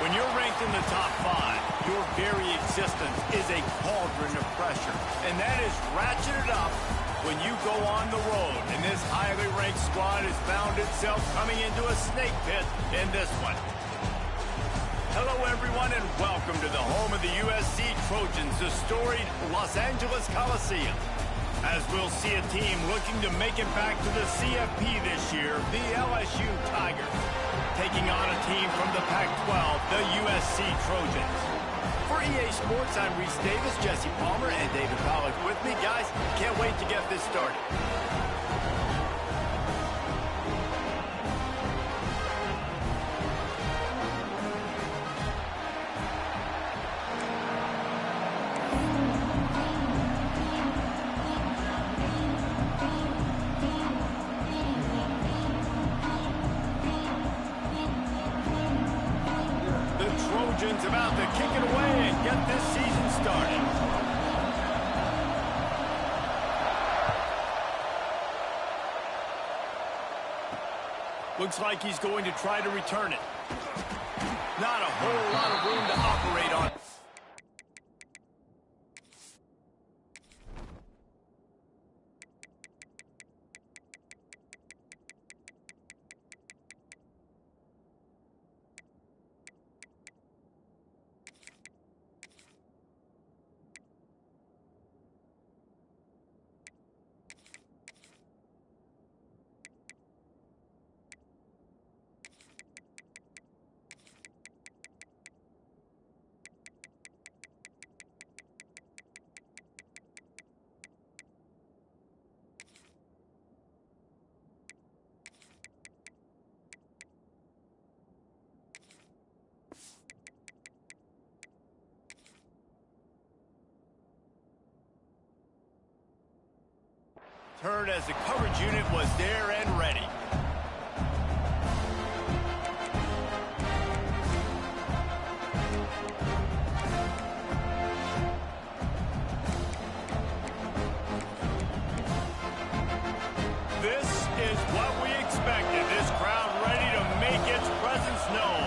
When you're ranked in the top 5, your very existence is a cauldron of pressure. And that is ratcheted up when you go on the road. And this highly ranked squad has found itself coming into a snake pit in this one. Hello, everyone, and welcome to the home of the USC Trojans, the storied Los Angeles Coliseum. As we'll see a team looking to make it back to the CFP this year, the LSU Tigers, taking on a team from the Pac-12, the USC Trojans. For EA Sports, I'm Reese Davis, Jesse Palmer, and David Pollack with me. Guys, can't wait to get this started. About to kick it away and get this season started. Looks like he's going to try to return it. Not a whole lot of room to operate on. Turn as the coverage unit was there and ready. This is what we expected. This crowd ready to make its presence known.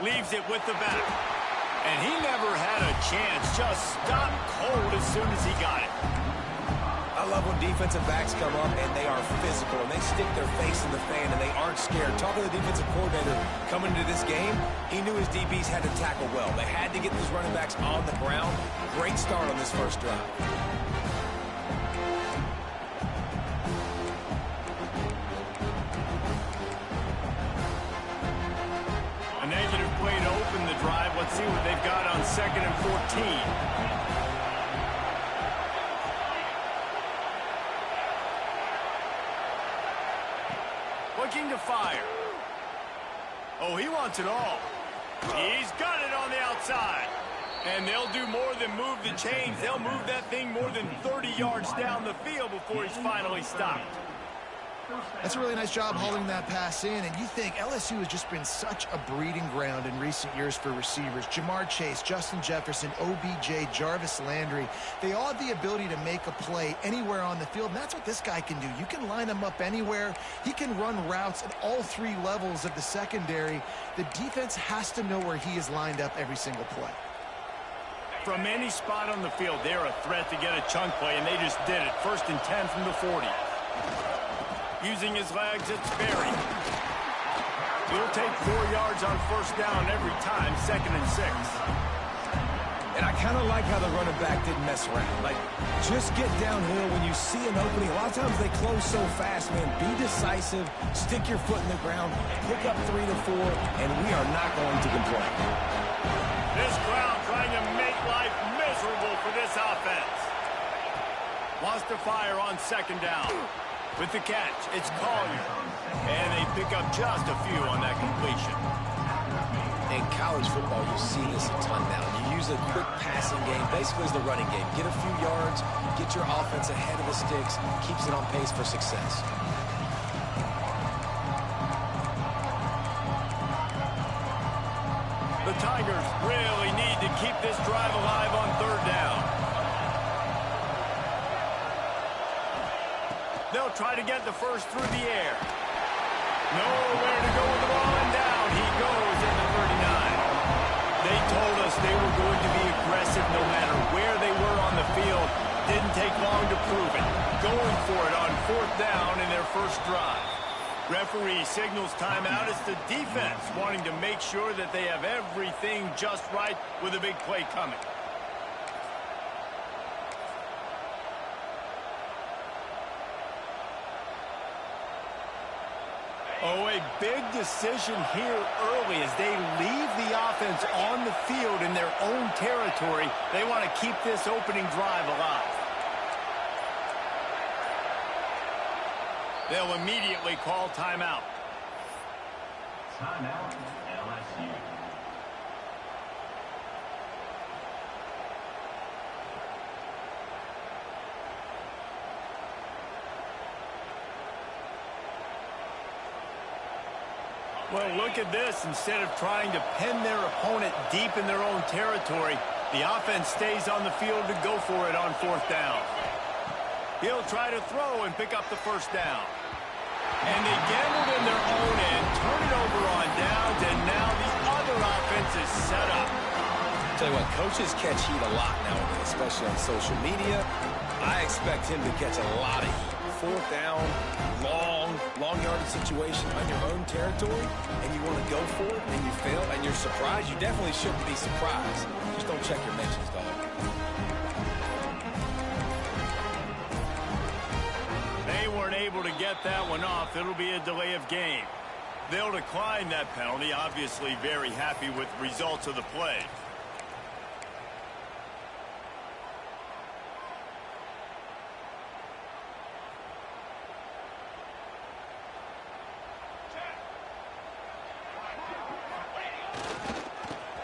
Leaves it with the back. And he never had a chance. Just stopped cold as soon as he got it. I love when defensive backs come up and they are physical and they stick their face in the fan and they aren't scared. Talking to the defensive coordinator coming into this game, he knew his DBs had to tackle well. They had to get these running backs on the ground. Great start on this first drive. A negative play to open the drive. Let's see what they've got on 2nd and 14. Looking to fire. Oh, he wants it all. He's got it on the outside. And they'll do more than move the chains. They'll move that thing more than 30 yards down the field before he's finally stopped. That's a really nice job holding that pass in, and you think LSU has just been such a breeding ground in recent years for receivers. Jamar Chase, Justin Jefferson, OBJ, Jarvis Landry, they all have the ability to make a play anywhere on the field, and that's what this guy can do. You can line him up anywhere. He can run routes at all 3 levels of the secondary. The defense has to know where he is lined up every single play. From any spot on the field, they're a threat to get a chunk play, and they just did it. 1st and 10 from the 40. Using his legs, it's Berry. He'll take 4 yards on 1st down every time, 2nd and 6. And I kind of like how the running back didn't mess around. Like, just get downhill when you see an opening. A lot of times they close so fast, man. Be decisive, stick your foot in the ground, pick up 3 to 4, and we are not going to complain. This crowd trying to make life miserable for this offense. Wants to fire on 2nd down. With the catch, it's Collier. And they pick up just a few on that completion. In college football, you see this a ton now. You use a quick passing game, basically as the running game. Get a few yards, get your offense ahead of the sticks, keeps it on pace for success. The Tigers really need to keep this drive alive on third down. They'll try to get the first through the air. Nowhere to go with the ball, and down he goes at the 39. They told us they were going to be aggressive no matter where they were on the field. Didn't take long to prove it. Going for it on fourth down in their first drive. Referee signals timeout. It's the defense wanting to make sure that they have everything just right with a big play coming. Oh, a big decision here early as they leave the offense on the field in their own territory. They want to keep this opening drive alive. They'll immediately call timeout. Timeout, LSU. Well, look at this. Instead of trying to pin their opponent deep in their own territory, the offense stays on the field to go for it on fourth down. He'll try to throw and pick up the first down. And they gambled in their own end, turn it over on downs, and now the other offense is set up. Tell you what, coaches catch heat a lot nowadays, especially on social media. I expect him to catch a lot of heat. Fourth down, long yardage situation on your own territory, and you want to go for it, and you fail, and you're surprised. You definitely shouldn't be surprised. Just don't check your mentions, dog. They weren't able to get that one off. It'll be a delay of game. They'll decline that penalty, obviously very happy with the results of the play.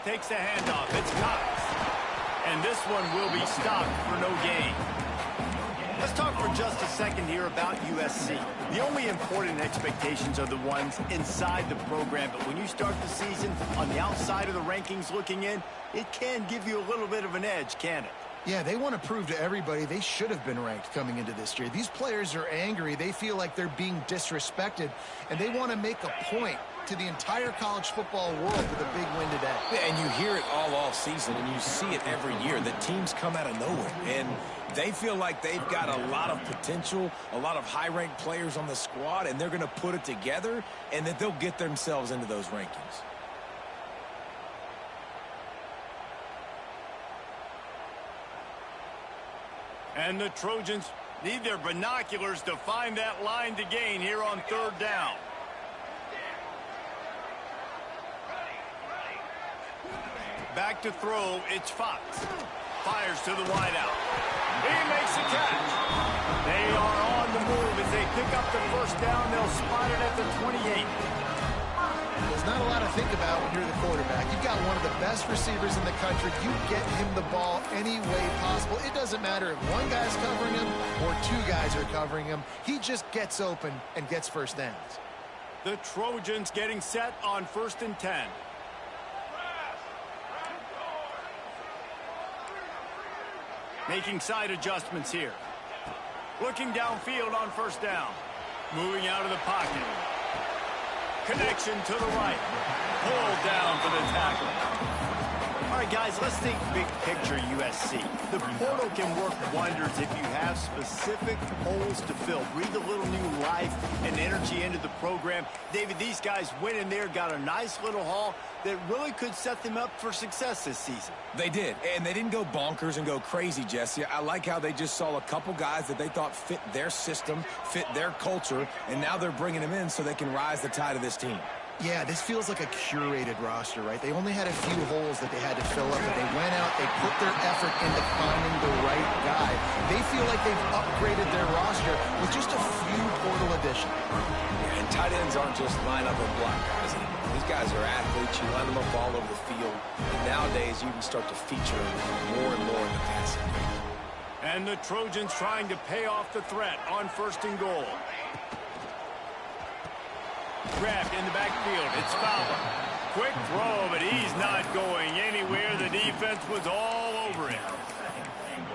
Takes the handoff. It's Cox. And this one will be stopped for no gain. Let's talk for just a second here about USC. The only important expectations are the ones inside the program, but when you start the season on the outside of the rankings looking in, it can give you a little bit of an edge, can it? Yeah, they want to prove to everybody they should have been ranked coming into this year. These players are angry. They feel like they're being disrespected, and they want to make a point to the entire college football world with a big win today. Yeah, and you hear it all off season, and you see it every year. The teams come out of nowhere, and they feel like they've got a lot of potential, a lot of high-ranked players on the squad, and they're going to put it together, and that they'll get themselves into those rankings. And the Trojans need their binoculars to find that line to gain here on third down. Back to throw, it's Fox. Fires to the wideout. He makes the catch. They are on the move as they pick up the first down. They'll spot it at the 28. There's not a lot to think about when you're the quarterback. You've got one of the best receivers in the country. You get him the ball any way possible. It doesn't matter if one guy's covering him or two guys are covering him. He just gets open and gets first downs. The Trojans getting set on 1st and 10. Making side adjustments here. Looking downfield on first down. Moving out of the pocket. Connection to the right. Pulled down for the tackle. All right, guys, let's think big picture USC. The portal can work wonders if you have specific holes to fill. Breathe a little new life and energy into the program. David, these guys went in there, got a nice little haul that really could set them up for success this season. They did, and they didn't go bonkers and go crazy, Jesse. I like how they just saw a couple guys that they thought fit their system, fit their culture, and now they're bringing them in so they can rise the tide of this team. Yeah, this feels like a curated roster, right? They only had a few holes that they had to fill up, but they went out, they put their effort into finding the right guy. They feel like they've upgraded their roster with just a few portal additions. Yeah, and tight ends aren't just line up and block guys anymore. These guys are athletes. You line them up all over the field. And nowadays, you can start to feature more and more in the passing game. And the Trojans trying to pay off the threat on 1st and goal. Grabbed in the backfield. It's Fowler. Quick throw, but he's not going anywhere. The defense was all over him.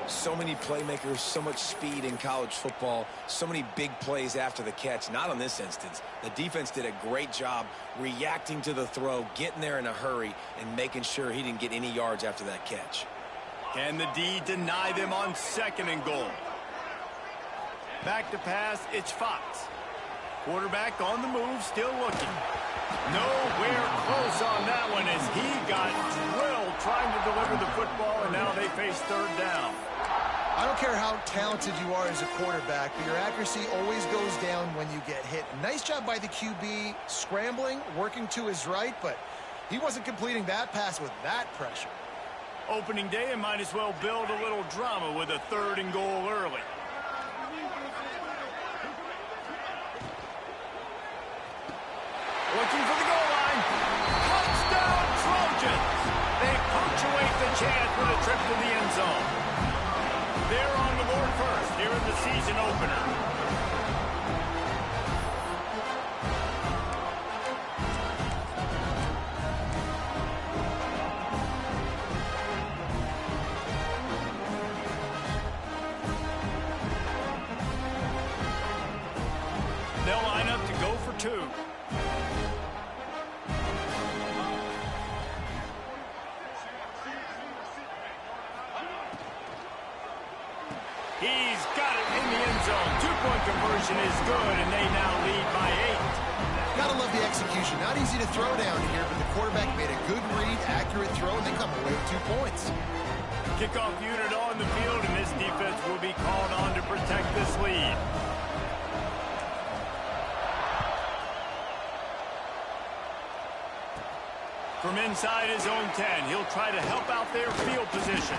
So many playmakers, so much speed in college football, so many big plays after the catch. Not on this instance. The defense did a great job reacting to the throw, getting there in a hurry, and making sure he didn't get any yards after that catch. Can the D deny them on 2nd and goal? Back to pass, it's Fox. Quarterback on the move, still looking. Nowhere close on that one as he got drilled trying to deliver the football, and now they face 3rd down. I don't care how talented you are as a quarterback, but your accuracy always goes down when you get hit. Nice job by the QB scrambling, working to his right, but he wasn't completing that pass with that pressure. Opening day, and might as well build a little drama with a 3rd and goal early. Looking for the goal line. Touchdown, Trojans! They punctuate the chance with a trip to the end zone. They're on the board first here in the season opener. They'll line up to go for 2. He's got it in the end zone. 2-point conversion is good, and they now lead by 8. Gotta love the execution. Not easy to throw down here, but the quarterback made a good read, accurate throw, and they come away with 2 points. Kickoff unit on the field, and this defense will be called on to protect this lead. From inside his own 10, he'll try to help out their field position.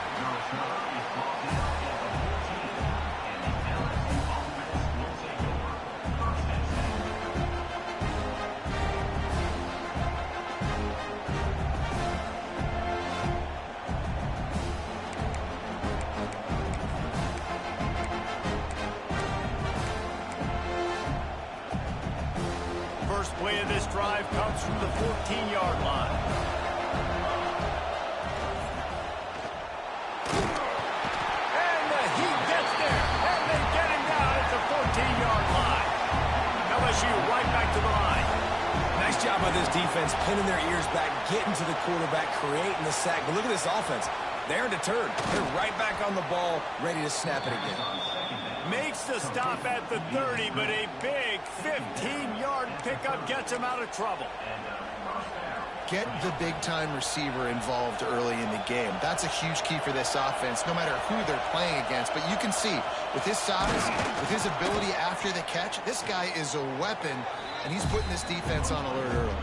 First play of this drive comes from the 14-yard line. And he gets there, and they get him down at the 14-yard line. LSU right back to the line. Nice job by this defense, pinning their ears back, getting to the quarterback, creating the sack. But look at this offense. They're deterred. They're right back on the ball, ready to snap it again. Makes the stop at the 30, but a big 15-yard pickup gets him out of trouble. Get the big-time receiver involved early in the game. That's a huge key for this offense, no matter who they're playing against. But you can see, with his size, with his ability after the catch, this guy is a weapon, and he's putting this defense on alert early.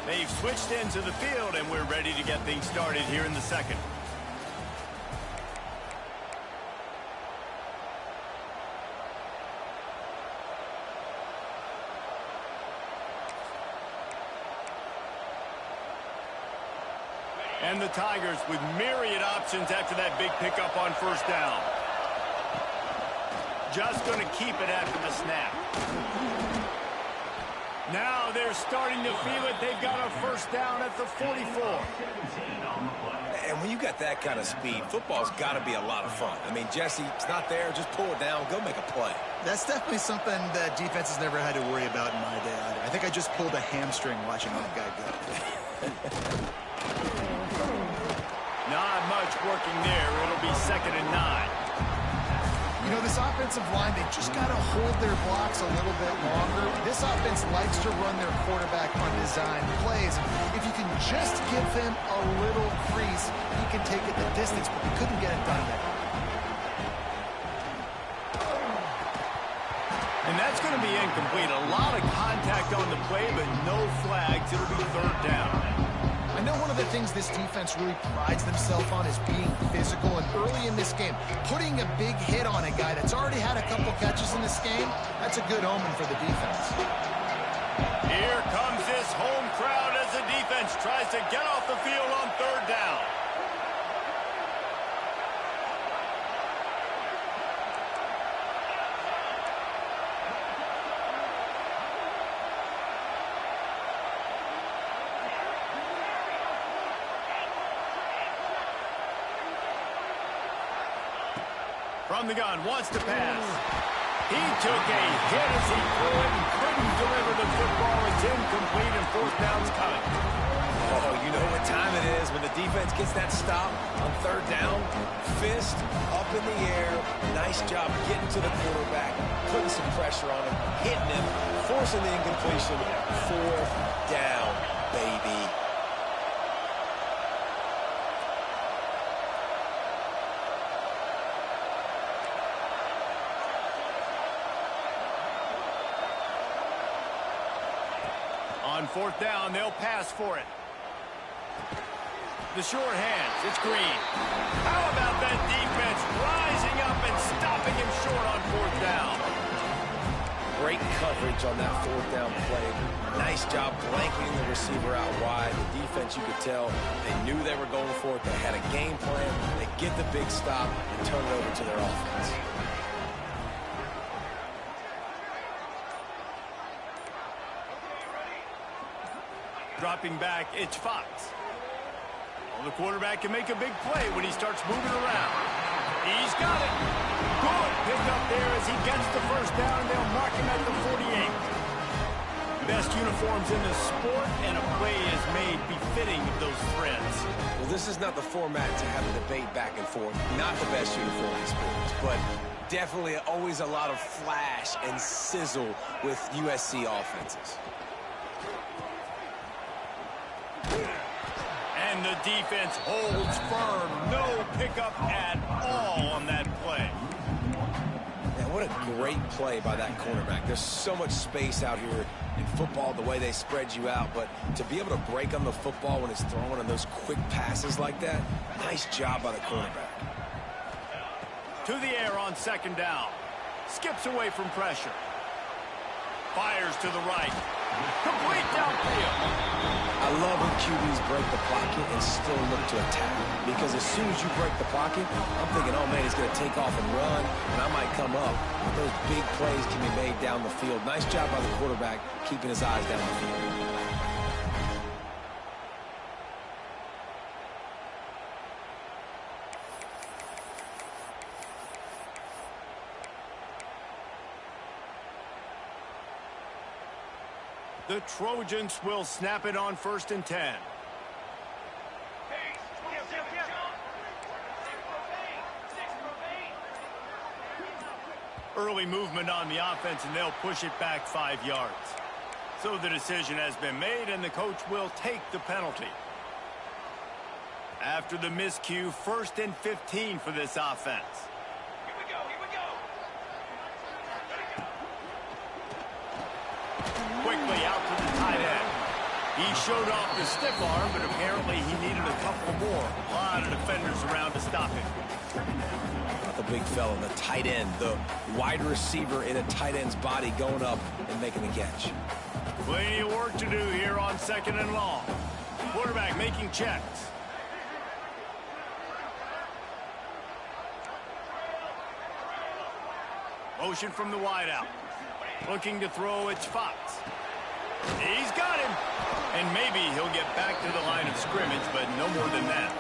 They've switched into the field, and we're ready to get things started here in the second. And the Tigers with myriad options after that big pickup on 1st down. Just going to keep it after the snap. Now they're starting to feel it. They've got a 1st down at the 44. And when you got that kind of speed, football's got to be a lot of fun. I mean, Jesse, it's not there. Just pull it down. Go make a play. That's definitely something that defense has never had to worry about in my day either. I think I just pulled a hamstring watching that guy go. Not much working there. It'll be 2nd and 9. You know, this offensive line, they just got to hold their blocks a little bit longer. This offense likes to run their quarterback on design plays. If you can just give him a little crease, he can take it the distance, but we couldn't get it done there. going to be incomplete. A lot of contact on the play, but no flags. It'll be third down. I know one of the things this defense really prides themselves on is being physical, and early in this game, putting a big hit on a guy that's already had a couple catches in this game, that's a good omen for the defense. Here comes this home crowd as the defense tries to get off the field on third down. From the gun, wants to pass. He took a hit as he threw it and couldn't deliver the football. It's incomplete and fourth down's coming. Oh, you know what time it is when the defense gets that stop on third down. Fist up in the air. Nice job getting to the quarterback, putting some pressure on him, hitting him, forcing the incompletion. Fourth down, baby. On fourth down, they'll pass for it. The short hands, it's Green. How about that defense rising up and stopping him short on fourth down? Great coverage on that fourth down play. Nice job blanketing the receiver out wide. The defense, you could tell, they knew they were going for it. They had a game plan. They get the big stop and turn it over to their offense. Dropping back, it's Fox. Well, the quarterback can make a big play when he starts moving around. He's got it. Good pick up there as he gets the first down, and they'll mark him at the 48. Best uniforms in the sport, and a play is made befitting of those threads. Well, this is not the format to have a debate back and forth. Not the best uniform in sports, but definitely always a lot of flash and sizzle with USC offenses. And the defense holds firm. No pickup at all on that play. Man, what a great play by that cornerback. There's so much space out here in football, the way they spread you out, but to be able to break on the football when it's thrown on those quick passes like that, nice job by the cornerback. To the air on second down. Skips away from pressure. Fires to the right. Complete downfield. I love when QBs break the pocket and still look to attack. Because as soon as you break the pocket, I'm thinking, oh man, he's going to take off and run, and I might come up. But those big plays can be made down the field. Nice job by the quarterback keeping his eyes down the field. The Trojans will snap it on 1st and 10. Early movement on the offense, and they'll push it back 5 yards. So the decision has been made, and the coach will take the penalty. After the miscue, 1st and 15 for this offense. Quickly out to the tight end. He showed off the stiff arm, but apparently he needed a couple more. A lot of defenders around to stop him. Not the big fella, the tight end, the wide receiver in a tight end's body going up and making the catch. Plenty of work to do here on 2nd and long. Quarterback making checks. Motion from the wideout. Looking to throw, it's Fox. He's got him. And maybe he'll get back to the line of scrimmage, but no more than that.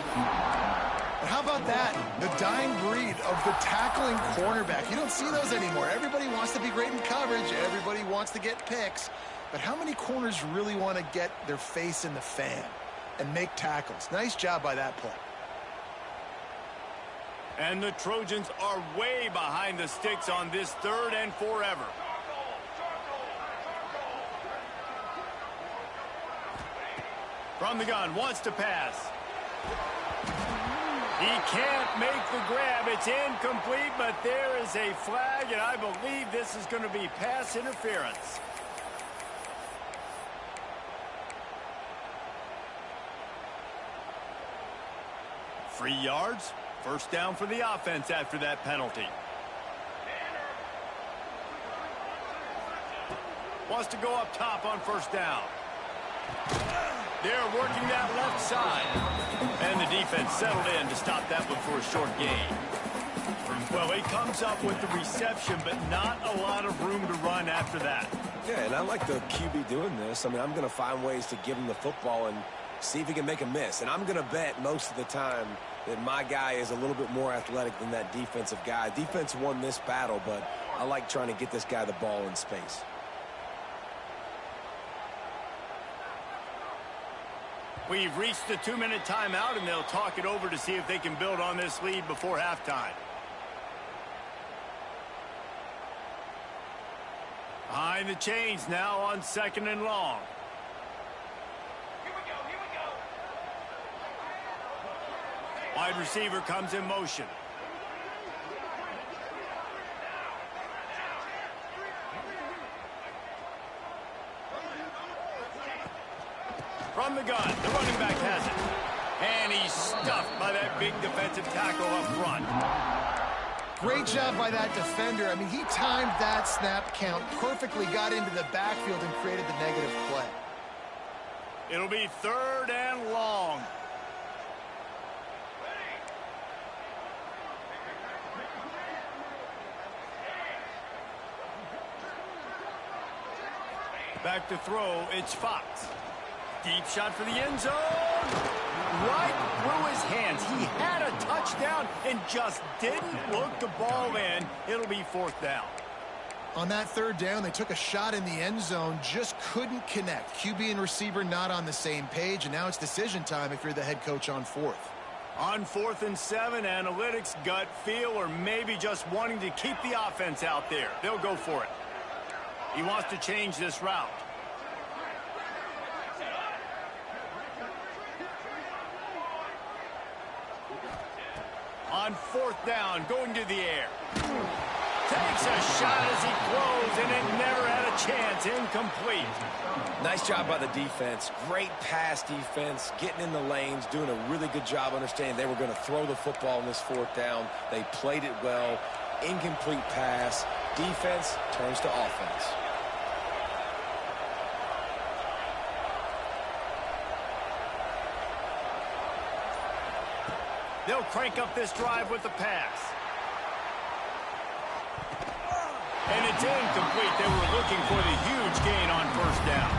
But how about that? The dying breed of the tackling cornerback. You don't see those anymore. Everybody wants to be great in coverage. Everybody wants to get picks. But how many corners really want to get their face in the fan and make tackles? Nice job by that play. And the Trojans are way behind the sticks on this 3rd and forever. From the gun, wants to pass. He can't make the grab. It's incomplete, but there is a flag, and I believe this is going to be pass interference. Free yards. First down for the offense after that penalty. Wants to go up top on first down. They're working that left side. And the defense settled in to stop that one for a short gain. Well, he comes up with the reception, but not a lot of room to run after that. Yeah, and I like the QB doing this. I mean, I'm going to find ways to give him the football and see if he can make a miss. And I'm going to bet most of the time that my guy is a little bit more athletic than that defensive guy. Defense won this battle, but I like trying to get this guy the ball in space. We've reached the 2-minute timeout, and they'll talk it over to see if they can build on this lead before halftime. Behind the chains now on 2nd and long. Here we go. Wide receiver comes in motion. From the gun, the running back has it. And he's stuffed by that big defensive tackle up front. Great job by that defender. I mean, he timed that snap count perfectly, got into the backfield, and created the negative play. It'll be 3rd and long. Back to throw, it's Fox. Deep shot for the end zone. Right through his hands. He had a touchdown and just didn't look the ball in. It'll be 4th down. On that 3rd down, they took a shot in the end zone, just couldn't connect. QB and receiver not on the same page, and now it's decision time if you're the head coach on 4th. On 4th and 7, analytics, gut feel, or maybe just wanting to keep the offense out there. They'll go for it. He wants to change this route. On 4th down, going to the air. Takes a shot as he throws, and it never had a chance. Incomplete. Nice job by the defense. Great pass defense, getting in the lanes, doing a really good job understanding they were going to throw the football in this 4th down. They played it well. Incomplete pass. Defense turns to offense. They'll crank up this drive with the pass. And it's incomplete. They were looking for the huge gain on 1st down.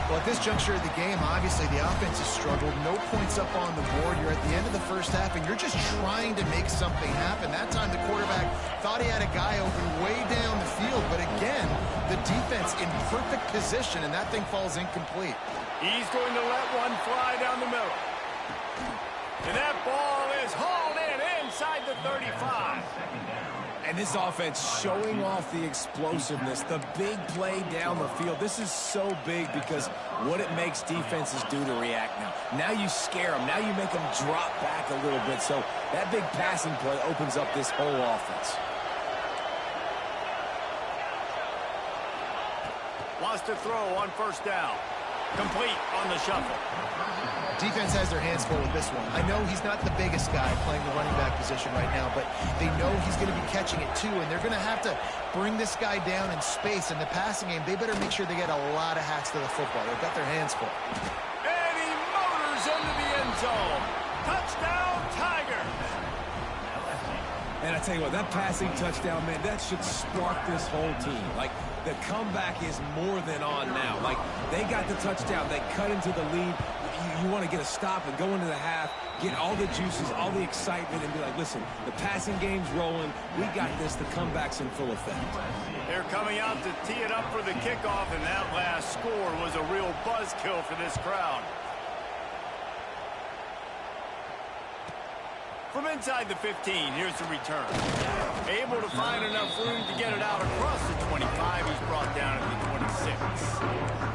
Well, at this juncture of the game, obviously the offense has struggled. No points up on the board. You're at the end of the 1st half, and you're just trying to make something happen. That time the quarterback thought he had a guy open way down the field. But again, the defense in perfect position, and that thing falls incomplete. He's going to let one fly down the middle. And that ball is hauled in inside the 35. And this offense showing off the explosiveness, the big play down the field. This is so big because what it makes defenses do to react now. Now you scare them. Now you make them drop back a little bit. So that big passing play opens up this whole offense. Wants to throw on 1st down. Complete on the shuffle. Defense has their hands full with this one. I know he's not the biggest guy playing the running back position right now, but they know he's going to be catching it too, and they're going to have to bring this guy down in space. In the passing game, they better make sure they get a lot of hats to the football. They've got their hands full. And he motors into the end zone. Touchdown, Tiger. And I tell you what, that passing touchdown, man, that should spark this whole team. Like, the comeback is more than on now. Like, they got the touchdown. They cut into the lead. You want to get a stop and go into the half, get all the juices, all the excitement, and be like, listen, the passing game's rolling. We got this. The comeback's in full effect. They're coming out to tee it up for the kickoff, and that last score was a real buzzkill for this crowd. From inside the 15, here's the return. Able to find enough room to get it out across the 25. He's brought down at the 26.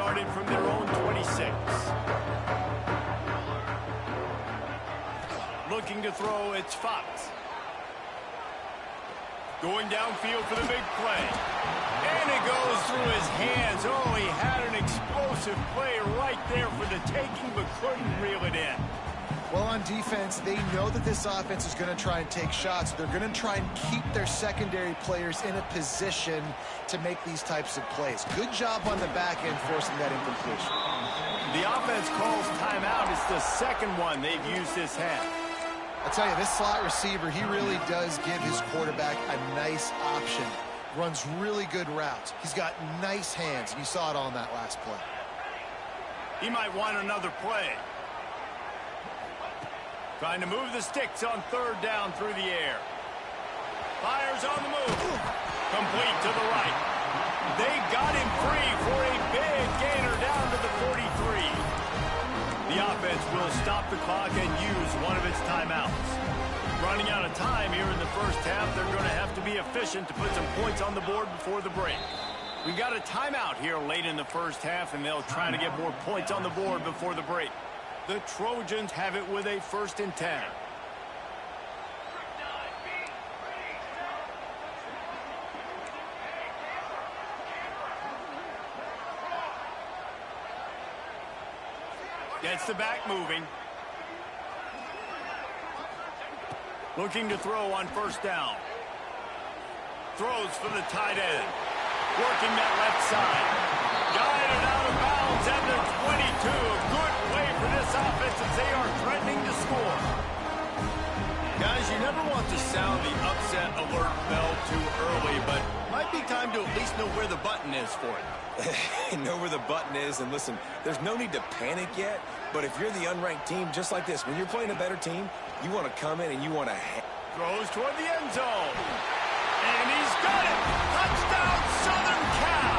started from their own 26. Looking to throw, it's Fox. Going downfield for the big play. And it goes through his hands. Oh, he had an explosive play right there for the taking, but couldn't reel it in. Well, on defense, they know that this offense is going to try and take shots. They're going to try and keep their secondary players in a position to make these types of plays. Good job on the back end forcing that incompletion. The offense calls timeout. It's the second one they've used this half. I tell you, this slot receiver, he really does give his quarterback a nice option. Runs really good routes. He's got nice hands, and you saw it on that last play. He might want another play. Trying to move the sticks on third down through the air. Fires on the move. Complete to the right. They got him free for a big gainer down to the 43. The offense will stop the clock and use one of its timeouts. Running out of time here in the first half, they're going to have to be efficient to put some points on the board before the break. We've got a timeout here late in the first half, and they'll try to get more points on the board before the break. The Trojans have it with a 1st and 10. Gets the back moving. Looking to throw on first down. Throws for the tight end. Working that left side. Guided out of bounds at the 22. Good play for this offense as they are threatening to score. Guys, you never want to sound the upset alert bell too early, but might be time to at least know where the button is for it. Know where the button is, and listen, there's no need to panic yet, but if you're the unranked team, just like this, when you're playing a better team, you want to come in and you want to... Throws toward the end zone. And he's got it! Touchdown, Southern Cal!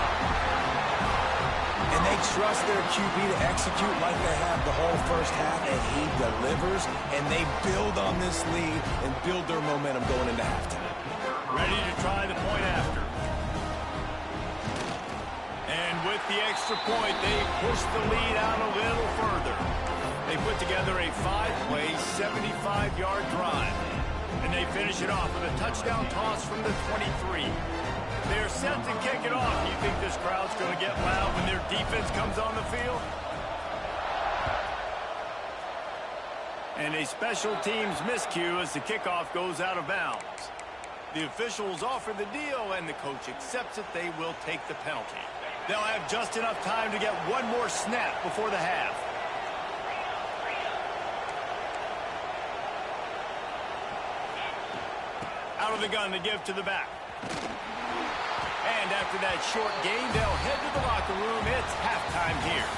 And they trust their QB to execute like they have the whole first half, and he delivers, and they build on this lead and build their momentum going into halftime. Ready to try the point after. And with the extra point, they push the lead out a little further. They put together a 5-play, 75-yard drive. And they finish it off with a touchdown toss from the 23. They're set to kick it off. You think this crowd's going to get loud when their defense comes on the field? And a special teams miscue as the kickoff goes out of bounds. The officials offer the deal, and the coach accepts it. They will take the penalty. They'll have just enough time to get one more snap before the half. Out of the gun to give to the back. And after that short gain, they'll head to the locker room. It's halftime here.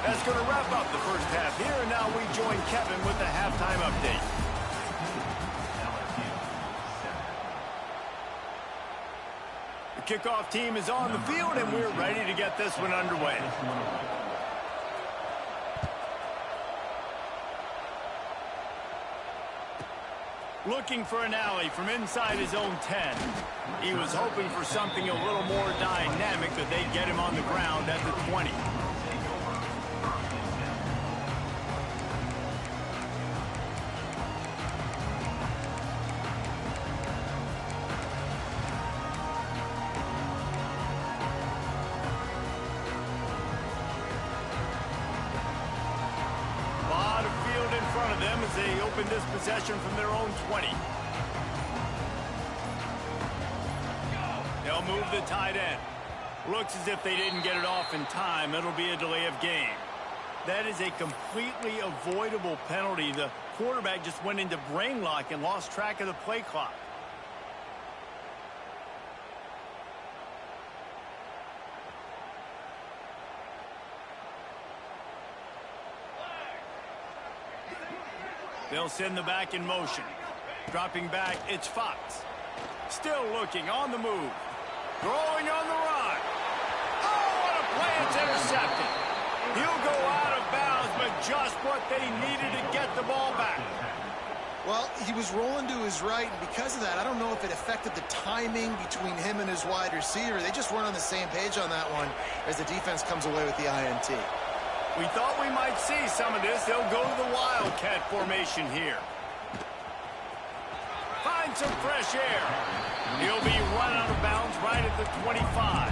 That's going to wrap up the first half here, and now we join Kevin with the halftime update. The kickoff team is on the field, and we're ready to get this one underway. Looking for an alley from inside his own 10. He was hoping for something a little more dynamic, that they'd get him on the ground at the 20. They open this possession from their own 20. They'll move the tight end. Looks as if they didn't get it off in time. It'll be a delay of game. That is a completely avoidable penalty. The quarterback just went into brain lock and lost track of the play clock. They'll send the back in motion. Dropping back, it's Fox. Still looking, on the move. Throwing on the run. Oh, what a play, it's intercepted. He'll go out of bounds, but just what they needed to get the ball back. Well, he was rolling to his right, and because of that, I don't know if it affected the timing between him and his wide receiver. They just weren't on the same page on that one as the defense comes away with the INT. We thought we might see some of this. They'll go to the Wildcat formation here. Find some fresh air. He'll be run out of bounds right at the 25.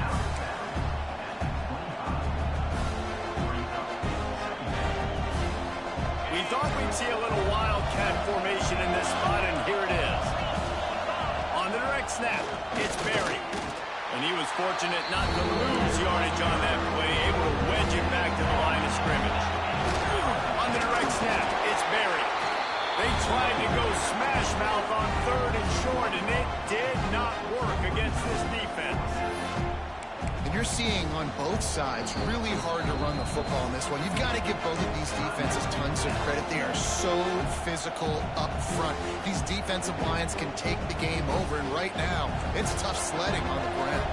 We thought we'd see a little Wildcat formation in this spot, and here it is. On the direct snap, it's Berry. And he was fortunate not to lose yardage on that play, able to wedge it back to the line of scrimmage. On the direct snap, it's Berry. They tried to go smash mouth on 3rd and short, and it did not work against this defense. And you're seeing on both sides really hard to run the football in this one. You've got to give both of these defenses tons of credit. They are so physical up front. These defensive lines can take the game over, and right now, it's tough sledding on the ground.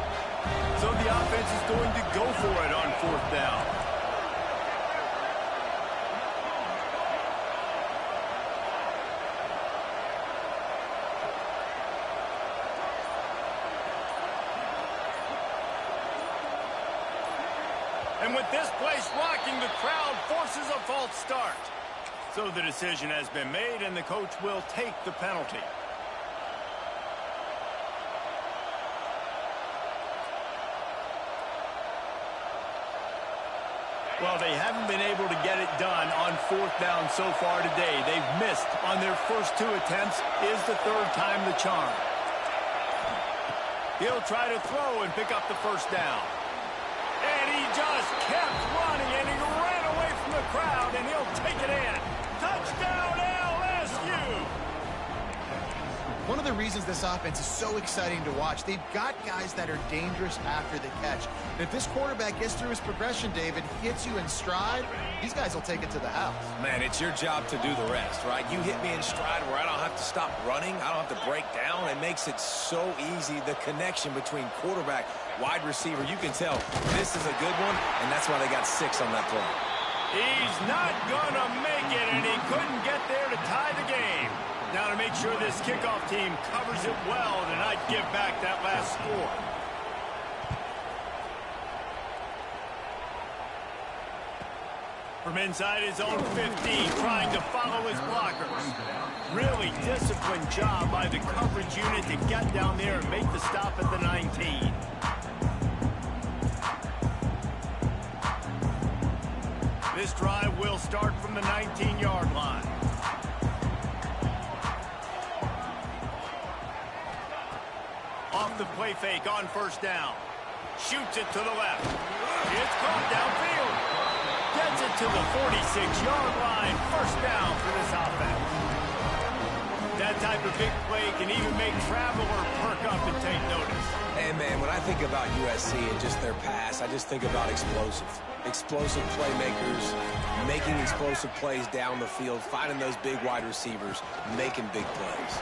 So the offense is going to go for it on 4th down. And with this place rocking, the crowd forces a false start. So the decision has been made, and the coach will take the penalty. Well, they haven't been able to get it done on 4th down so far today. They've missed on their first 2 attempts. Is the 3rd time the charm. He'll try to throw and pick up the 1st down. And he just kept running, and he ran away from the crowd, and he'll take it in. Touchdown, LSU! One of the reasons this offense is so exciting to watch, they've got guys that are dangerous after the catch. And if this quarterback gets through his progression, David, hits you in stride, these guys will take it to the house. Man, it's your job to do the rest, right? You hit me in stride where I don't have to stop running. I don't have to break down. It makes it so easy, the connection between quarterback, wide receiver. You can tell this is a good one, and that's why they got 6 on that play. He's not going to make it, and he couldn't get there to tie the game. Now to make sure this kickoff team covers it well to not give back that last score. From inside his own 15, trying to follow his blockers. Really disciplined job by the coverage unit to get down there and make the stop at the 19. This drive will start from the 19-yard line. Off the play fake on 1st down. Shoots it to the left. It's caught downfield. Gets it to the 46-yard line. 1st down for this offense. That type of big play can even make Traveler perk up and take notice. And, man, when I think about USC and just their pass, I just think about explosive. Explosive playmakers, making explosive plays down the field, finding those big wide receivers, making big plays.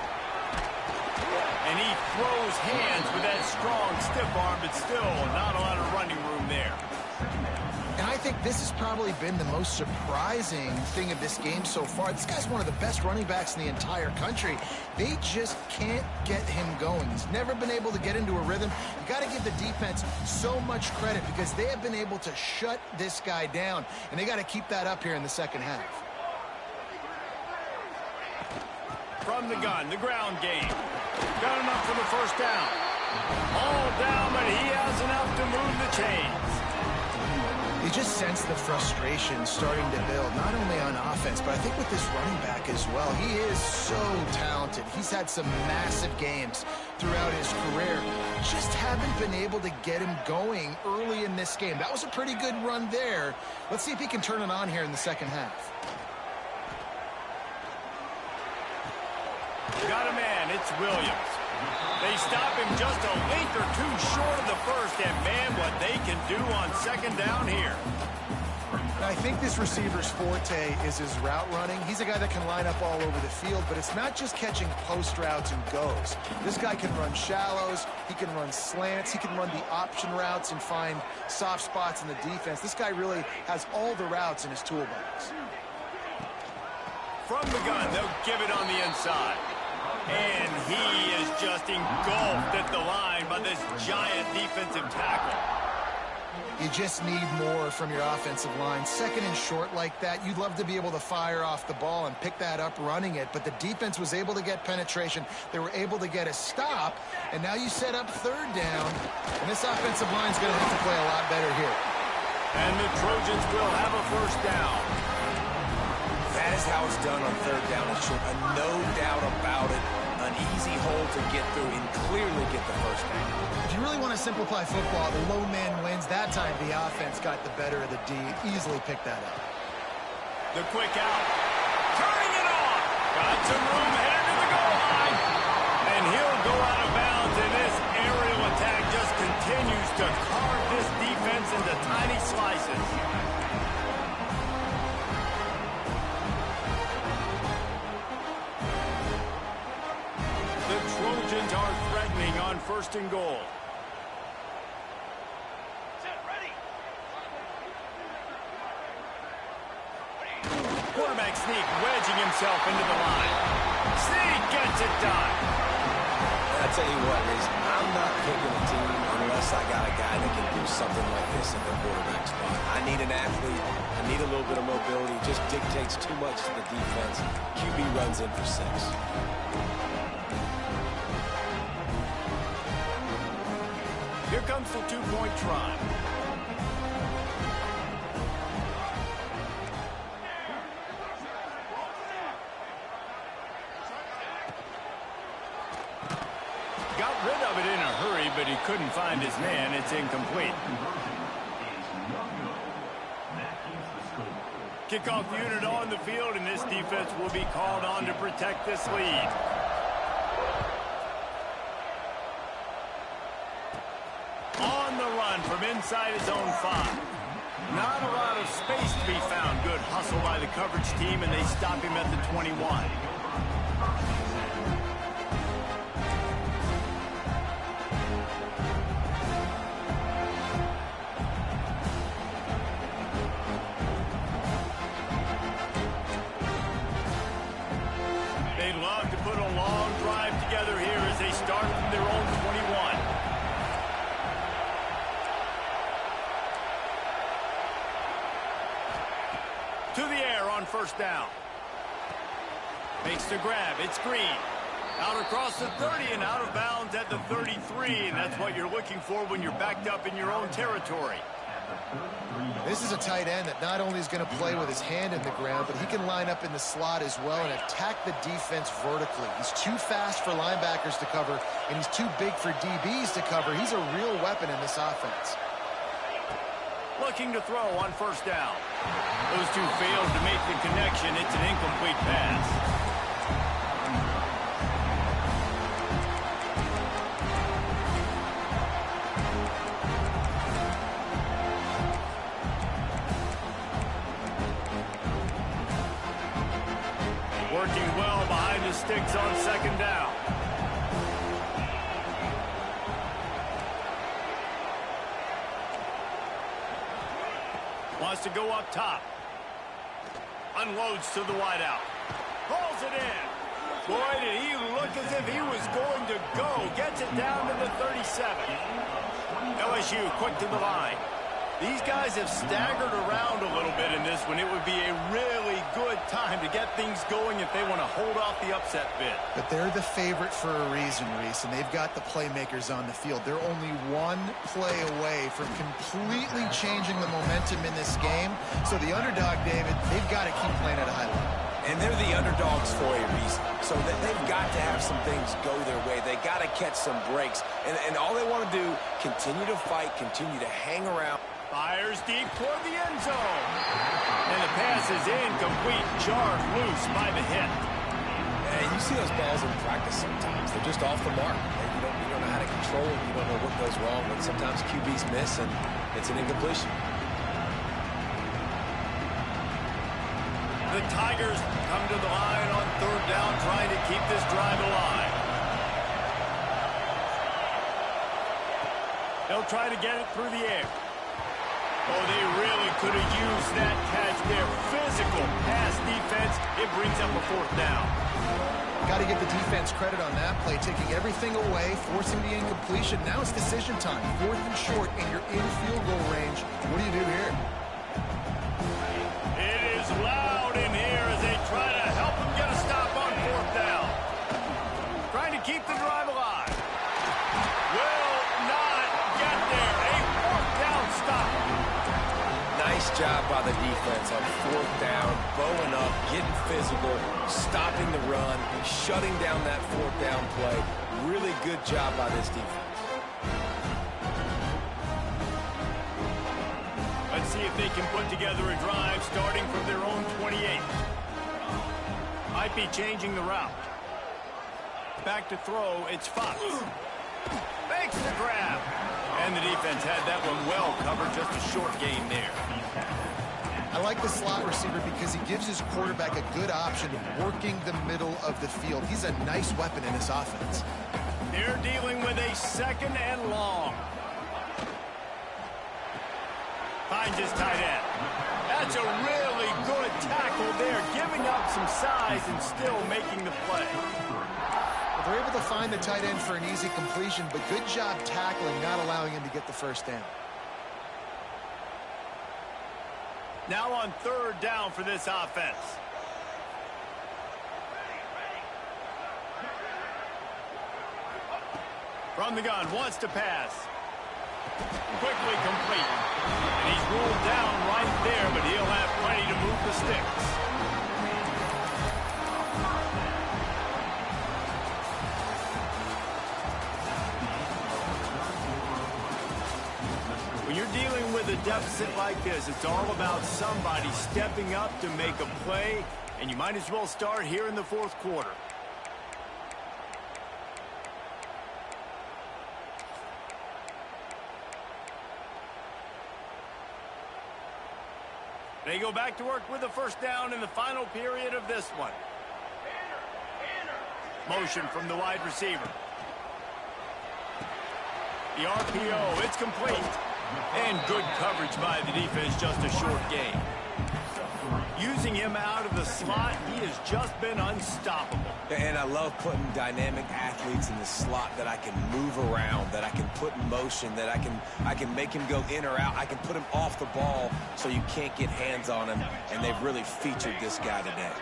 And he throws hands with that strong, stiff arm, but still not a lot of running room there. And I think this has probably been the most surprising thing of this game so far. This guy's one of the best running backs in the entire country. They just can't get him going. He's never been able to get into a rhythm. You got to give the defense so much credit because they have been able to shut this guy down, and they got to keep that up here in the 2nd half. From the gun, the ground game. Got enough for the 1st down. All down, but he has enough to move the chains. You just sense the frustration starting to build, not only on offense, but I think with this running back as well. He is so talented. He's had some massive games throughout his career. Just haven't been able to get him going early in this game. That was a pretty good run there. Let's see if he can turn it on here in the 2nd half. Got a man, it's Williams. They stop him just a length or 2 short of the 1st, and man, what they can do on 2nd down here. I think this receiver's forte is his route running. He's a guy that can line up all over the field, but it's not just catching post routes and goes. This guy can run shallows, he can run slants, he can run the option routes and find soft spots in the defense. This guy really has all the routes in his toolbox. from the gun. They'll give it on the inside. And he is just engulfed at the line by this giant defensive tackle. You just need more from your offensive line. Second and short like that, you'd love to be able to fire off the ball and pick that up running it, but the defense was able to get penetration. They were able to get a stop, and now you set up third down, and this offensive line is going to have to play a lot better here. And the Trojans will have a first down. That is how it's done on third down and short. No doubt about it. An easy hole to get through and clearly get the first down. If you really want to simplify football, the low man wins. That time the offense got the better of the D. Easily picked that up. The quick out. Turning it on. Got some room headed to the goal line. And he'll go out of bounds, and this aerial attack just continues to carve this defense into tiny slices. The Trojans are threatening on first and goal. Quarterback sneak, wedging himself into the line. Sneak gets it done. I tell you what, Reese, I'm not picking a team unless I got a guy that can do something like this in the quarterback spot. I need an athlete. I need a little bit of mobility. Just dictates too much to the defense. QB runs in for 6. Here comes the two-point try. Got rid of it in a hurry, but he couldn't find his man. It's incomplete. Kickoff unit on the field, and this defense will be called on to protect this lead. On the run from inside his own 5. Not a lot of space to be found. Good hustle by the coverage team, and they stop him at the 21. They'd love to put a long drive together here as they start from their own 21. To the air on first down. Makes the grab. It's Green. Out across the 30 and out of bounds at the 33. And that's what you're looking for when you're backed up in your own territory. This is a tight end that not only is going to play with his hand in the ground, but he can line up in the slot as well and attack the defense vertically. He's too fast for linebackers to cover, and he's too big for DBs to cover. He's a real weapon in this offense. Looking to throw on first down. Those two failed to make the connection. It's an incomplete pass. Working well behind the sticks on second down. Wants to go up top. Unloads to the wideout. Pulls it in. Boy, did he look as if he was going to go. Gets it down to the 37. LSU quick to the line. These guys have staggered around a little bit in this one. It would be a really good time to get things going if they want to hold off the upset bid. But they're the favorite for a reason, Reese, and they've got the playmakers on the field. They're only one play away from completely changing the momentum in this game. So the underdog, David, they've got to keep playing at a high level. And they're the underdogs for a reason. So they've got to have some things go their way. They got to catch some breaks. And all they want to do, continue to fight, continue to hang around. Fires deep toward the end zone. And the pass is incomplete, jarred loose by the hit. And you see those balls in practice sometimes. They're just off the mark. And you don't know how to control them. You don't know what goes wrong. But sometimes QBs miss, and it's an incompletion. The Tigers come to the line on third down, trying to keep this drive alive. They'll try to get it through the air. Oh, they really could have used that catch there. Physical pass defense. defense, it brings up a 4th down. Got to give the defense credit on that play, taking everything away, forcing the incompletion. Now it's decision time. 4th and short, and you're in field goal range. What do you do here? It is loud in here as they try to help him get a stop on 4th down. Trying to keep the drive alive. Will not get there. A 4th down stop. Nice job by the defense on 4th down, bowing up, getting physical, stopping the run, shutting down that 4th down play. Really good job by this defense. Let's see if they can put together a drive starting from their own 28. Might be changing the route. Back to throw, it's Fox. Makes the grab. And the defense had that one well covered, just a short gain there. I like the slot receiver because he gives his quarterback a good option of working the middle of the field. He's a nice weapon in this offense. They're dealing with a 2nd and long. Finds his tight end. That's a really good tackle there, giving up some size and still making the play. Well, they're able to find the tight end for an easy completion, but good job tackling, not allowing him to get the 1st down. Now on 3rd down for this offense. From the gun, wants to pass. Quickly complete. And he's ruled down right there, but he'll have plenty to move the sticks. When you're dealing with a deficit like this, it's all about somebody stepping up to make a play, and you might as well start here in the 4th quarter. They go back to work with the 1st down in the final period of this one. Motion from the wide receiver. The RPO, it's complete. And good coverage by the defense, just a short gain. Using him out of the slot, he has just been unstoppable. And I love putting dynamic athletes in the slot that I can move around, that I can put in motion, that I can make him go in or out. I can put him off the ball so you can't get hands on him, and they've really featured this guy today.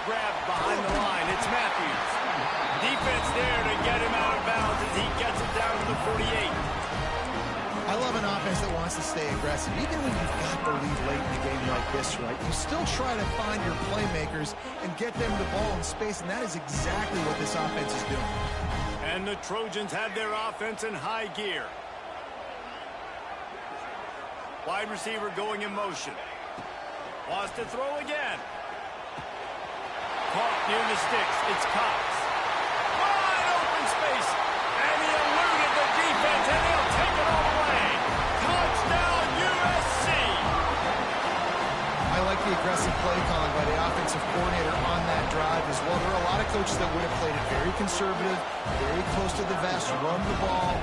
Grab behind the line, it's Matthews. Defense there to get him out of bounds as he gets it down to the 48. I love an offense that wants to stay aggressive. Even when you've got the lead late in a game like this, right, you still try to find your playmakers and get them the ball in space, and that is exactly what this offense is doing. And the Trojans have their offense in high gear. Wide receiver going in motion. Wants to throw again. Caught near the sticks. It's Cox. Wide open space. And he eluded the defense, and he'll take it all away. Touchdown, USC. I like the aggressive play calling by the offensive coordinator on that drive as well. There are a lot of coaches that would have played it very conservative, very close to the vest, run the ball,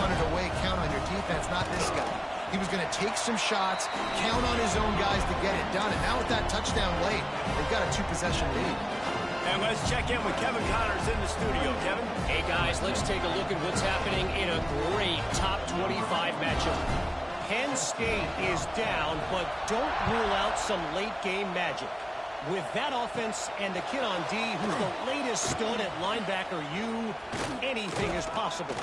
punt it away, count on your defense. Not this guy. He was going to take some shots, count on his own guys to get it done. And now with that touchdown late, they've got a 2-possession lead. And let's check in with Kevin Connors in the studio. Kevin? Hey, guys, let's take a look at what's happening in a great top 25 matchup. Penn State is down, but don't rule out some late-game magic. With that offense and the kid on D, who's the latest stud at linebacker, anything is possible.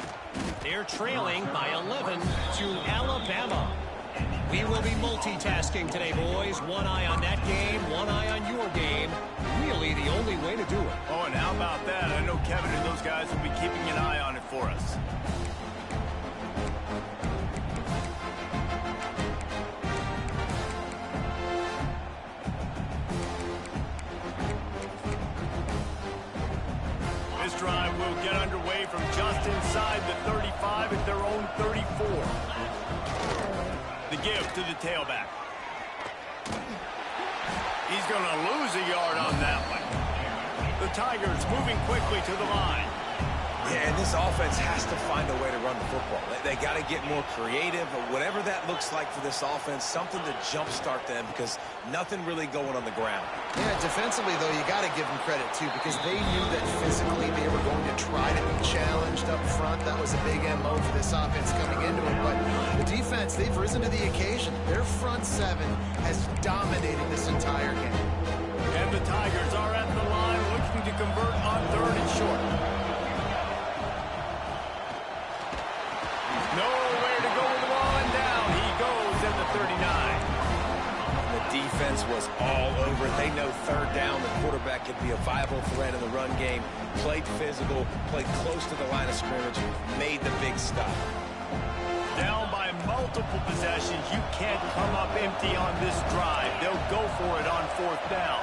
They're trailing by 11 to Alabama. We will be multitasking today, boys. One eye on that game, one eye on your game. Really the only way to do it. Oh, and how about that? I know Kevin and those guys will be keeping an eye on it for us. This drive will get underway from just inside the 35 at their own 34. The give to the tailback. He's going to lose a yard on that one. The Tigers moving quickly to the line. Yeah, and this offense has to find a way to run the football. They got to get more creative, or whatever that looks like for this offense, something to jumpstart them because nothing really going on the ground. Yeah, defensively, though, you got to give them credit, too, because they knew that physically they were going to try to be challenged up front. That was a big MO for this offense coming into it. But the defense, they've risen to the occasion. Their front seven has dominated this entire game. And the Tigers are at the line looking to convert on 3rd and short. Nowhere to go with the ball, and down he goes at the 39. The defense was all over it. They know 3rd down, the quarterback could be a viable threat in the run game. Played physical, played close to the line of scrimmage, made the big stop. Down by multiple possessions, you can't come up empty on this drive. They'll go for it on 4th down.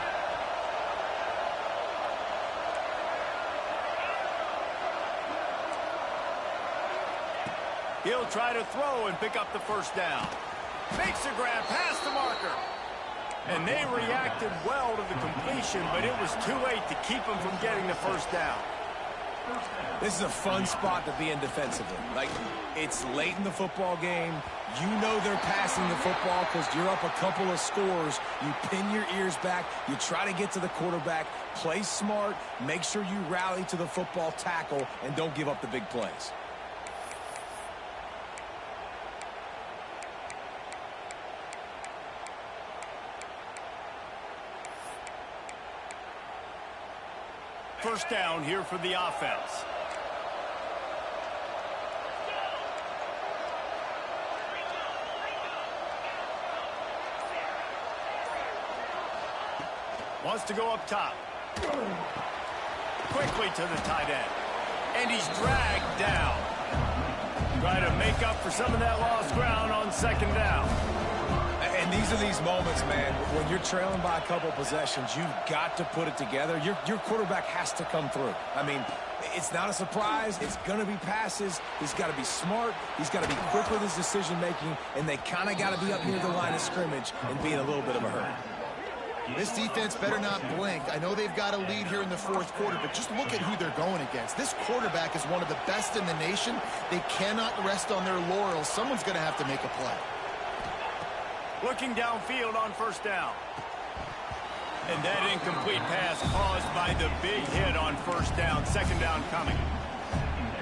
He'll try to throw and pick up the 1st down. Makes a grab past the marker. And they reacted well to the completion, but it was too late to keep them from getting the 1st down. This is a fun spot to be in defensively. Like, it's late in the football game. You know they're passing the football because you're up a couple of scores. You pin your ears back. You try to get to the quarterback. Play smart. Make sure you rally to the football tackle and don't give up the big plays. First down here for the offense. Wants to go up top. Quickly to the tight end. And he's dragged down. Try to make up for some of that lost ground on 2nd down. And these are these moments, man, when you're trailing by a couple possessions, you've got to put it together. Your quarterback has to come through. I mean, it's not a surprise. It's going to be passes. He's got to be smart. He's got to be quick with his decision-making, and they kind of got to be up near the line of scrimmage and be in a little bit of a hurry. This defense better not blink. I know they've got a lead here in the 4th quarter, but just look at who they're going against. This quarterback is one of the best in the nation. They cannot rest on their laurels. Someone's going to have to make a play. Looking downfield on 1st down. And that incomplete pass caused by the big hit on 1st down. 2nd down coming.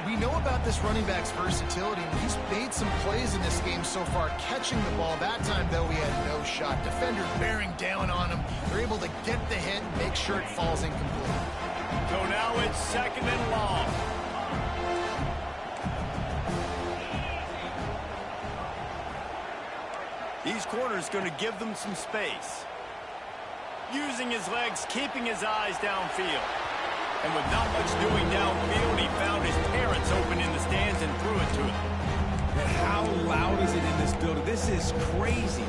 We know about this running back's versatility. He's made some plays in this game so far, catching the ball. That time, though, he had no shot. Defenders bearing down on him. They're able to get the hit and make sure it falls incomplete. So now it's 2nd and long. These corners going to give them some space. Using his legs, keeping his eyes downfield. And with not much doing downfield, he found his parents open in the stands and threw it to him. And how loud is it in this building? This is crazy.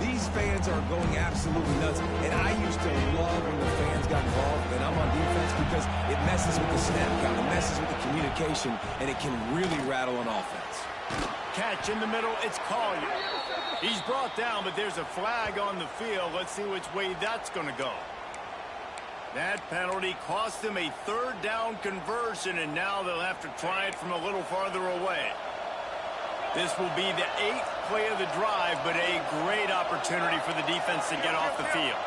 These fans are going absolutely nuts. And I used to love when the fans got involved, and I'm on defense because it messes with the snap count, it messes with the communication, and it can really rattle an offense. Catch in the middle, it's Collier. He's brought down, but there's a flag on the field. Let's see which way that's going to go. That penalty cost them a 3rd down conversion, and now they'll have to try it from a little farther away. This will be the 8th play of the drive, but a great opportunity for the defense to get off the field.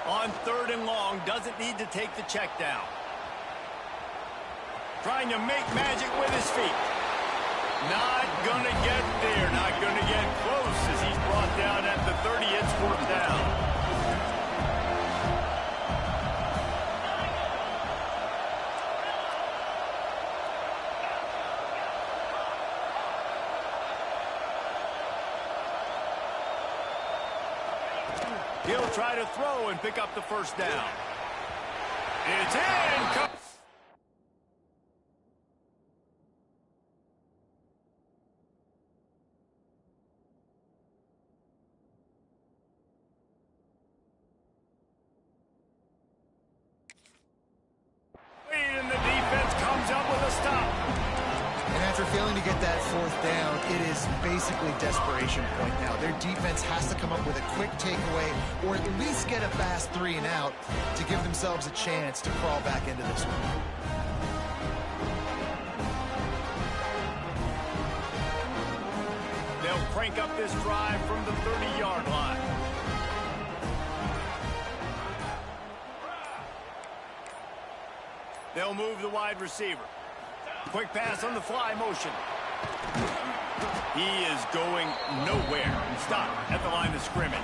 On 3rd and long, doesn't need to take the check down. Trying to make magic with his feet. Not going to get there. Not going to get close as he's brought down at the 30. It's 4th down. He'll try to throw and pick up the 1st down. It's in. After failing to get that fourth down, it is basically desperation point now. Their defense has to come up with a quick takeaway or at least get a fast 3 and out to give themselves a chance to crawl back into this one. They'll crank up this drive from the 30-yard line. They'll move the wide receiver. Quick pass on the fly motion. He is going nowhere. Stop at the line of scrimmage.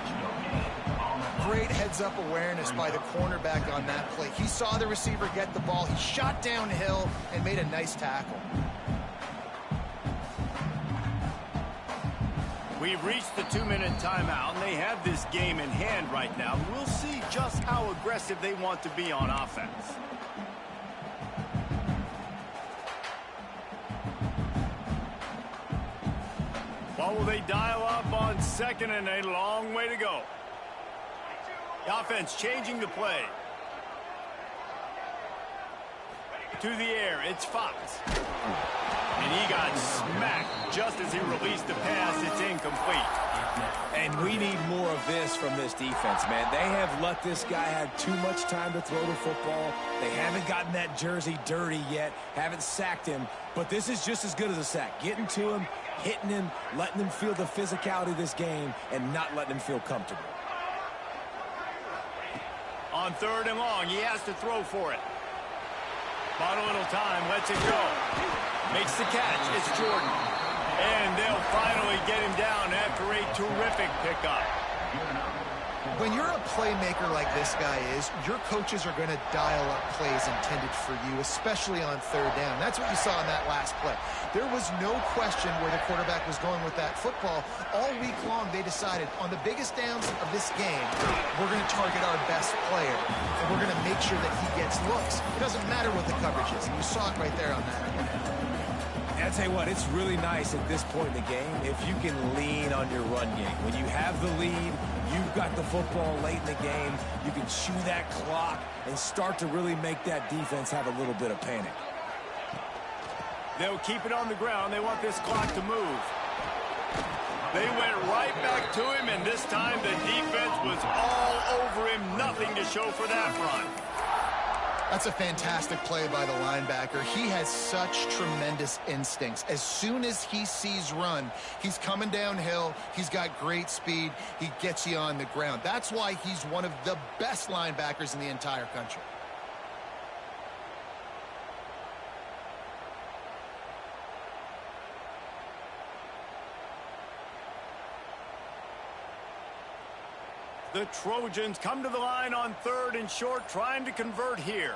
Great heads-up awareness by the cornerback on that play. He saw the receiver get the ball. He shot downhill and made a nice tackle. We've reached the 2-minute timeout, and they have this game in hand right now. We'll see just how aggressive they want to be on offense. What will they dial up on second and a long way to go? The offense changing the play. To the air, it's Fox. And he got smacked just as he released the pass. It's incomplete. And we need more of this from this defense, man. They have let this guy have too much time to throw the football. They haven't gotten that jersey dirty yet, haven't sacked him. But this is just as good as a sack. Getting to him, hitting him, letting him feel the physicality of this game, and not letting him feel comfortable. On 3rd and long, he has to throw for it. Bought a little time, lets it go. Makes the catch, it's Jordan. And they'll finally get him down after a terrific pickup. When you're a playmaker like this guy is, your coaches are going to dial up plays intended for you, especially on 3rd down. That's what you saw in that last play. There was no question where the quarterback was going with that football. All week long, they decided on the biggest downs of this game, we're going to target our best player, and we're going to make sure that he gets looks. It doesn't matter what the coverage is, and you saw it right there on that play. I'll tell you what, it's really nice at this point in the game if you can lean on your run game. When you have the lead, you've got the football late in the game, you can chew that clock and start to really make that defense have a little bit of panic. They'll keep it on the ground. They want this clock to move. They went right back to him, and this time the defense was all over him. Nothing to show for that run. That's a fantastic play by the linebacker. He has such tremendous instincts. As soon as he sees run, he's coming downhill. He's got great speed. He gets you on the ground. That's why he's one of the best linebackers in the entire country. The Trojans come to the line on 3rd and short, trying to convert here.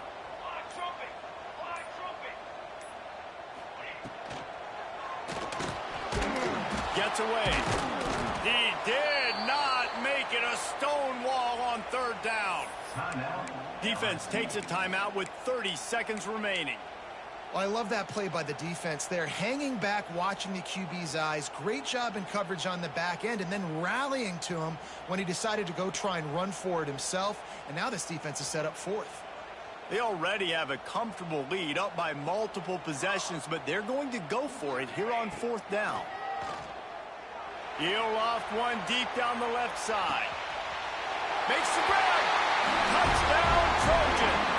Gets away. He did not make it a stone wall on 3rd down. Defense takes a timeout with 30 seconds remaining. Well, I love that play by the defense there. Hanging back, watching the QB's eyes. Great job in coverage on the back end, and then rallying to him when he decided to go try and run for it himself. And now this defense is set up 4th. They already have a comfortable lead, up by multiple possessions, but they're going to go for it here on 4th down. He'll loft one deep down the left side. Makes the grab. Touchdown, Trojans.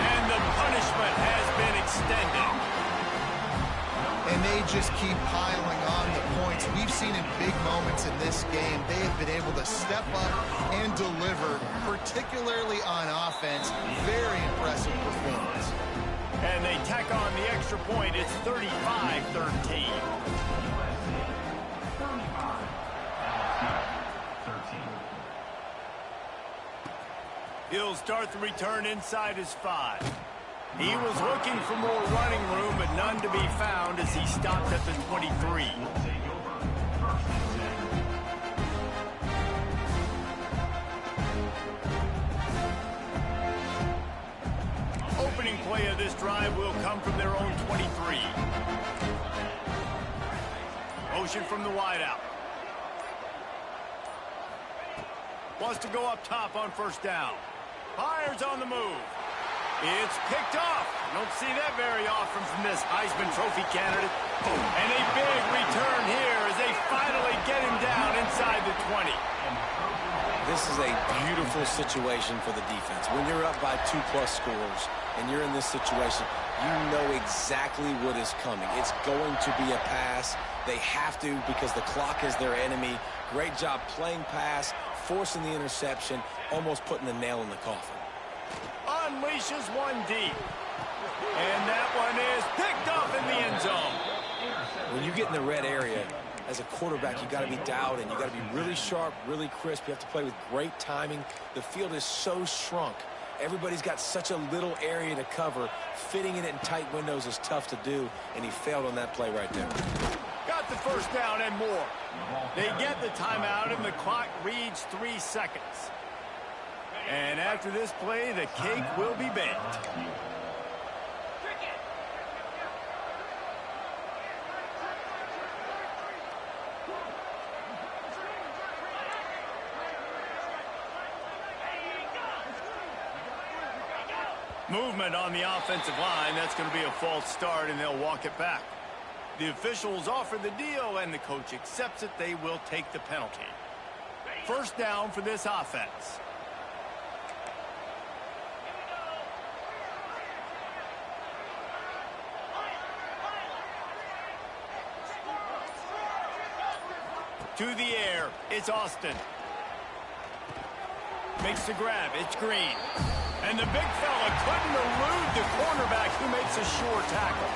And the punishment has been extended. And they just keep piling on the points. We've seen in big moments in this game, they have been able to step up and deliver, particularly on offense. Very impressive performance. And they tack on the extra point. It's 35-13. He'll start the return inside his 5. He was looking for more running room, but none to be found as he stopped at the 23. Opening play of this drive will come from their own 23. Motion from the wideout. Wants to go up top on 1st down. Fires on the move. It's picked off. Don't see that very often from this Heisman Trophy candidate. And a big return here as they finally get him down inside the 20. This is a beautiful situation for the defense. When you're up by 2+ scores and you're in this situation, you know exactly what is coming. It's going to be a pass. They have to because the clock is their enemy. Great job playing pass, forcing the interception, almost putting the nail in the coffin. Unleashes one deep. And that one is picked up in the end zone. When you get in the red area, as a quarterback, you got to be dialed in. You got to be really sharp, really crisp. You have to play with great timing. The field is so shrunk. Everybody's got such a little area to cover. Fitting it in tight windows is tough to do, and he failed on that play right there. Got the first down and more. They get the timeout, and the clock reads 3 seconds. And after this play, the cake will be baked. Movement on the offensive line. That's going to be a false start, and they'll walk it back. The officials offer the deal, and the coach accepts it. They will take the penalty. First down for this offense. To the air, it's Austin. Makes the grab, it's Green. And the big fella couldn't elude the cornerback who makes a sure tackle.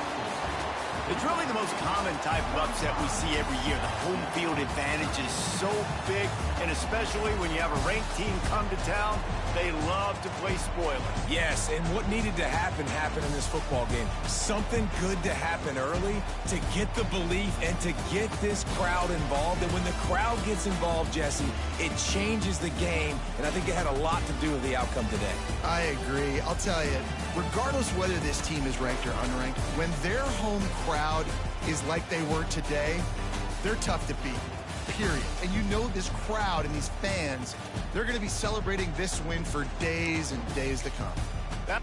It's really the most common type of upset we see every year. The home field advantage is so big, and especially when you have a ranked team come to town, they love to play spoiler. Yes, and what needed to happen happened in this football game. Something good to happen early to get the belief and to get this crowd involved. And when the crowd gets involved, Jesse, it changes the game, and I think it had a lot to do with the outcome today. I agree. I'll tell you, regardless whether this team is ranked or unranked, when their home crowd is like they were today, they're tough to beat, period. And you know this crowd and these fans, they're going to be celebrating this win for days and days to come.